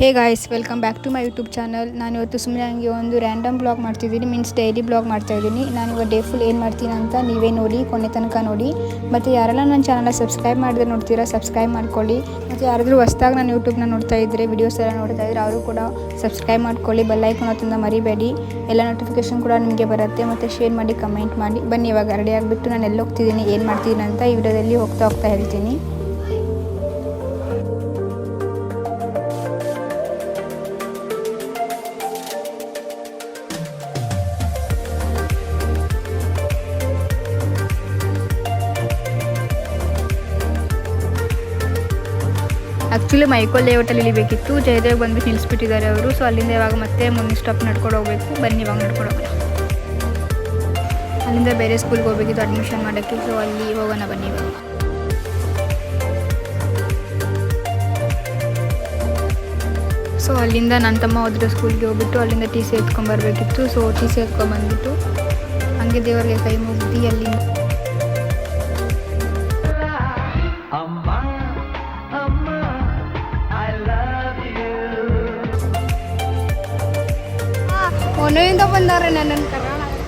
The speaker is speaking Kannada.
Hey guys, welcome back to my YouTube channel. ನಾನು ಇವತ್ತು ಸುಮ್ಮನೆ ನನಗೆ ಒಂದು ರ್ಯಾಂಡಮ್ ಬ್ಲಾಗ್ ಮಾಡ್ತಿದ್ದೀನಿ, ಮೀನ್ಸ್ ಡೈಲಿ ಬ್ಲಾಗ್ ಮಾಡ್ತಾಯಿದ್ದೀನಿ. ನಾನು ಇವಾಗ ಡೇ ಫುಲ್ ಏನು ಮಾಡ್ತೀನಿ ಅಂತ ನೀವೇ ನೋಡಿ, ಕೊನೆ ತನಕ ನೋಡಿ. ಮತ್ತು ಯಾರೆಲ್ಲ ನನ್ನ ಚಾನಲ್ನ ಸಬ್ಸ್ಕ್ರೈಬ್ ಮಾಡಿದ್ರೆ ನೋಡ್ತೀರಾ, ಸಬ್ಸ್ಕ್ರೈಬ್ ಮಾಡ್ಕೊಳ್ಳಿ. ಮತ್ತು ಯಾರಾದರೂ ಹೊಸ್ದಾಗಿ ನಾನು ಯೂಟ್ಯೂಬ್ನ ನೋಡ್ತಾ ಇದ್ದರೆ, ವೀಡಿಯೋಸ್ ಎಲ್ಲ ನೋಡ್ತಾ ಇದ್ದರೆ ಅವರು ಕೂಡ ಸಬ್ಸ್ಕ್ರೈಬ್ ಮಾಡ್ಕೊಳ್ಳಿ. ಬೆಲ್ ಐಕಾನ್ ಒತ್ತೋದನ್ನ ಮರಿಬೇಡಿ. ಎಲ್ಲ ನೋಟಿಫಿಕೇಷನ್ ಕೂಡ ನಿಮಗೆ ಬರುತ್ತೆ. ಮತ್ತು ಶೇರ್ ಮಾಡಿ, ಕಮೆಂಟ್ ಮಾಡಿ. ಬನ್ನಿ ಇವಾಗ ರೆಡಿ ಆಗಿಬಿಟ್ಟು ನಾನು ಎಲ್ಲಿ ಹೋಗ್ತಿದ್ದೀನಿ, ಏನು ಮಾಡ್ತಿದ್ದೀನಿ ಅಂತ ಈ ವಿಡಿಯೋದಲ್ಲಿ ಹೋಗ್ತಾ ಹೇಳ್ತೀನಿ. ಆ್ಯಕ್ಚುಲಿ ಮೈಕೋಲ್ ಲೇಔಟಲ್ಲಿ ಇಳಿಬೇಕಿತ್ತು. ಜಯದೇವ್ ಬಂದುಬಿಟ್ಟು ನಿಲ್ಲಿಸ್ಬಿಟ್ಟಿದ್ದಾರೆ ಅವರು. ಸೊ ಅಲ್ಲಿಂದ ಇವಾಗ ಮತ್ತೆ ಮುಂದಿನ ಸ್ಟಾಪ್ ನಡ್ಕೊಂಡು ಹೋಗಬೇಕು. ಬನ್ನಿ ಇವಾಗ ನಡ್ಕೊಂಡು ಹೋಗೋಣ. ಅಲ್ಲಿಂದ ಬೇರೆ ಸ್ಕೂಲ್ಗೆ ಹೋಗಬೇಕಿತ್ತು ಅಡ್ಮಿಷನ್ ಮಾಡೋಕ್ಕೆ. ಸೊ ಅಲ್ಲಿ ಹೋಗೋಣ ಬನ್ನಿ ಇವಾಗ. ಸೊ ಅಲ್ಲಿಂದ ನನ್ನ ತಮ್ಮ ಹೋದ್ರೆ ಸ್ಕೂಲ್ಗೆ ಹೋಗ್ಬಿಟ್ಟು ಅಲ್ಲಿಂದ ಟಿ ಸಿ ಎತ್ಕೊಂಡ್ಬರ್ಬೇಕಿತ್ತು. ಸೊ ಟಿ ಸಿ ಎತ್ಕೊಂಡ್ಬಂದ್ಬಿಟ್ಟು ಹಂಗೆ ದೇವರಿಗೆ ಕೈ ಮುಗ್ದು ಅಲ್ಲಿಂದ ಮೊನ್ನೆಯಿಂದ ಬಂದವ್ರೆ ನನ್ನನ್ನು ಕರ್ನಾಟಕ.